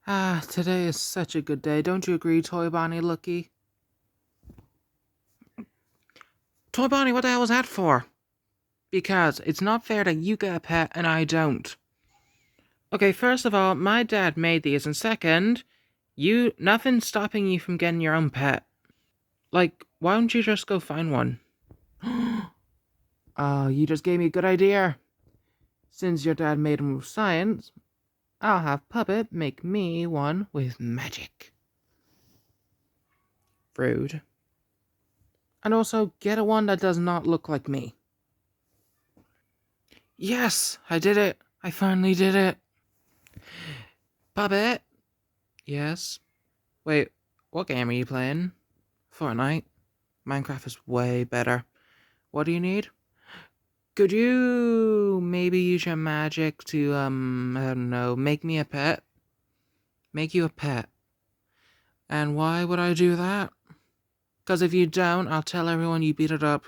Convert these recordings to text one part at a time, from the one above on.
Ah, today is such a good day. Don't you agree, Toy Bonnie Looky? Toy Bonnie, what the hell was that for? Because it's not fair that you get a pet and I don't. Okay, first of all, my dad made these, and second, nothing's stopping you from getting your own pet. Like, why don't you just go find one? Oh, you just gave me a good idea. Since your dad made them with science, I'll have Puppet make me one with magic. Rude. And also, get a one that does not look like me. Yes, I did it. I finally did it. Puppet? Yes. Wait, what game are you playing? Fortnite? Minecraft is way better. What do you need? Could you maybe use your magic to, I don't know, make me a pet? Make you a pet. And why would I do that? Because if you don't, I'll tell everyone you beat it up.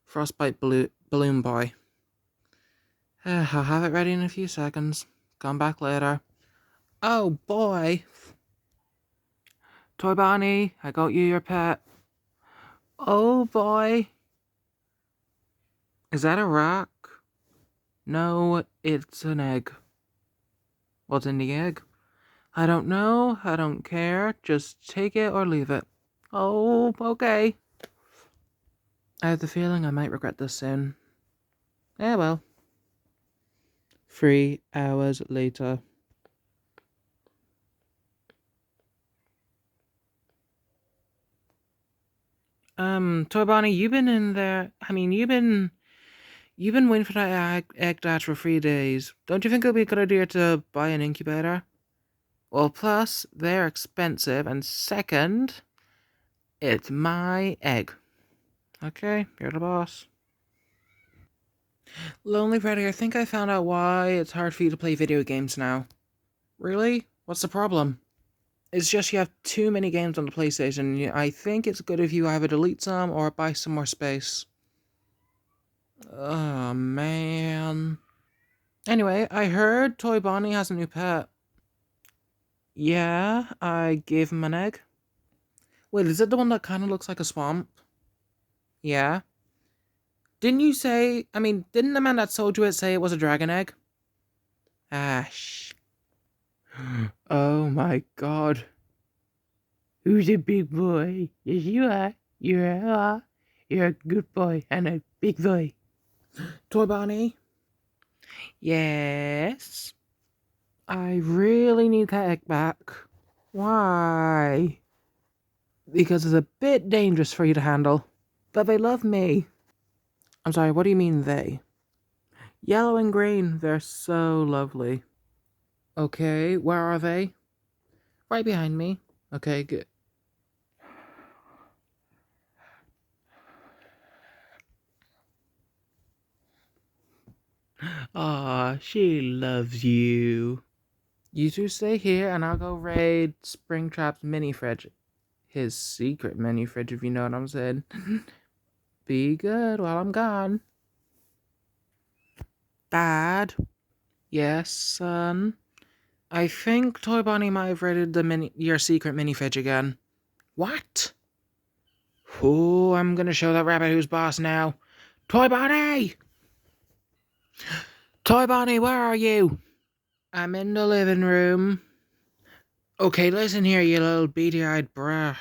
Frostbite Balloon Boy. I'll have it ready in a few seconds. Come back later. Oh boy! Toy Bonnie, I got you your pet. Oh boy! Is that a rock? No, it's an egg. What's in the egg? I don't know. I don't care. Just take it or leave it. Oh, okay. I have the feeling I might regret this soon. Yeah, well. 3 hours later. Toy Bonnie, you've been in there. You've been waiting for that egg to hatch for 3 days. Don't you think it would be a good idea to buy an incubator? Well, plus, they're expensive, and second, it's my egg. Okay, you're the boss. Lonely Freddy, I think I found out why it's hard for you to play video games now. Really? What's the problem? It's just you have too many games on the PlayStation. I think it's good if you either delete some or buy some more space. Oh, man. Anyway, I heard Toy Bonnie has a new pet. Yeah, I gave him an egg. Wait, is it the one that kind of looks like a swamp? Yeah. Didn't the man that sold you it say it was a dragon egg? Ash. Oh my god. Who's a big boy? Yes, you are. You're a good boy and a big boy. Toy Bonnie? Yes? I really need that egg back. Why? Because it's a bit dangerous for you to handle. But they love me. I'm sorry, what do you mean they? Yellow and green, they're so lovely. Okay, where are they? Right behind me. Okay, good. Aw, she loves you. You two stay here and I'll go raid Springtrap's mini fridge. His secret mini fridge, if you know what I'm saying. Be good while I'm gone. Dad? Yes, son? I think Toy Bonnie might have raided your secret mini fridge again. What? Oh, I'm gonna show that rabbit who's boss now. Toy Bonnie! Toy Bonnie, where are you? I'm in the living room. Okay, listen here, you little beady-eyed brat.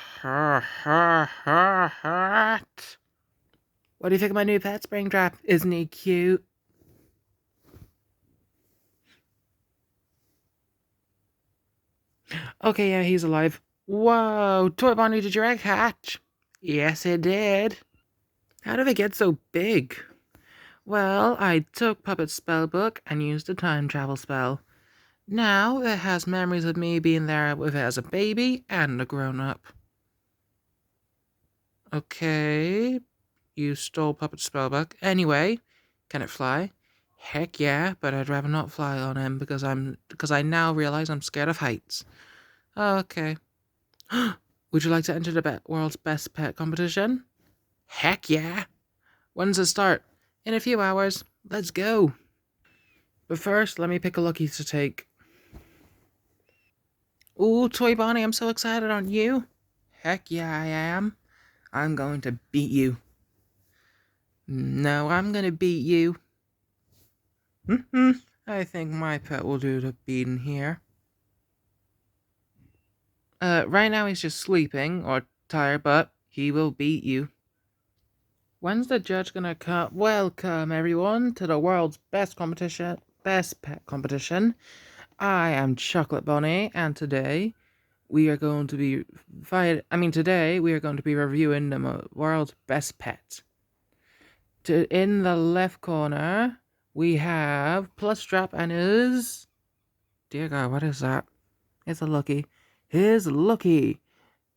What do you think of my new pet, Springtrap? Isn't he cute? Okay, yeah, he's alive. Whoa, Toy Bonnie, did your egg hatch? Yes, it did. How did it get so big? Well, I took Puppet's spellbook and used a time travel spell. Now it has memories of me being there with it as a baby and a grown-up. Okay, you stole Puppet's spellbook. Anyway, can it fly? Heck yeah, but I'd rather not fly on him because I now realize I'm scared of heights. Okay. Would you like to enter the world's best pet competition? Heck yeah. When's it start? In a few hours. Let's go. But first, let me pick a lucky to take. Ooh, Toy Bonnie, I'm so excited, aren't you? Heck yeah, I am. I'm going to beat you. No, I'm gonna beat you. I think my pet will do the beating here. Right now he's just sleeping or tired, but he will beat you. When's the judge gonna come? Welcome everyone to the world's best pet competition. I am Chocolate Bonnie, and today we are going to be today we are going to be reviewing the world's best pet. In the left corner, we have Plushtrap and his. Dear God, what is that? It's a Lucky. His Lucky.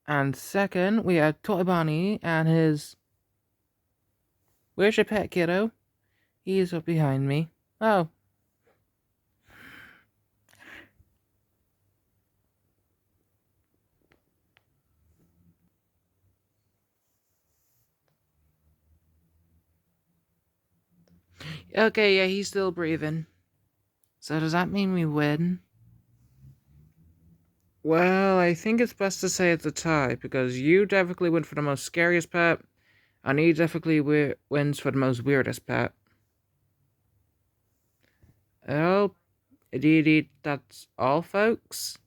And second, we have Toy Bonnie and his. Where's your pet, kiddo? He's up behind me. Oh. Okay, yeah, he's still breathing. So does that mean we win? Well, I think it's best to say it's a tie, because you definitely went for the most scariest pet, and he definitely wins for the most weirdest pet. Oh, indeed, that's all, folks.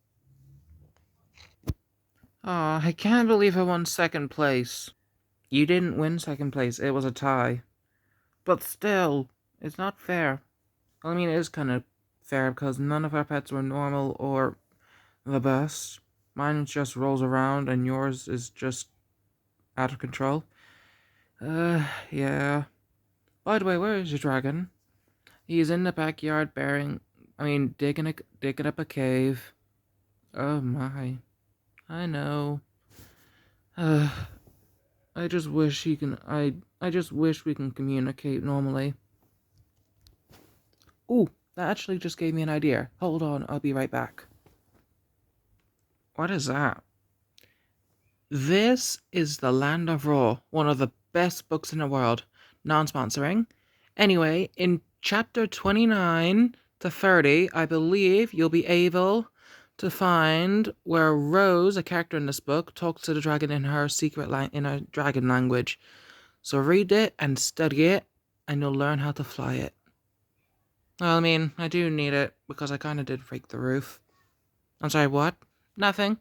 Aw, I can't believe I won second place. You didn't win second place, it was a tie. But still, it's not fair. Well, I mean, it is kind of fair because none of our pets were normal or the best. Mine just rolls around and yours is just out of control. Yeah. By the way, where is your dragon? He's in the backyard digging up a cave. Oh my. I know. Uh, I just wish we can communicate normally. Ooh, that actually just gave me an idea. Hold on, I'll be right back. What is that? This is The Land of Raw, one of the best books in the world. Non-sponsoring. Anyway, in chapter 29 to 30, I believe you'll be able to find where Rose, a character in this book, talks to the dragon in her in her dragon language. So read it and study it, and you'll learn how to fly it. Well, I mean, I do need it, because I kind of did break the roof. I'm sorry, what? Nothing.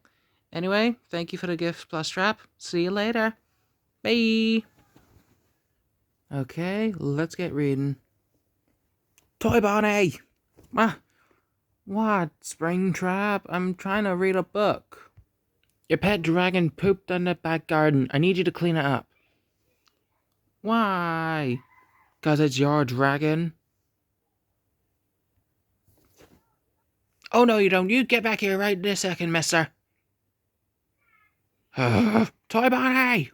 Anyway, thank you for the gift, Plushtrap. See you later. Bye. Okay, let's get reading. Toy Bonnie! Ah, what? Springtrap? I'm trying to read a book. Your pet dragon pooped in the back garden. I need you to clean it up. Why? 'Cause it's your dragon. Oh no, you don't. You get back here right this second, mister. Toy Bonnie!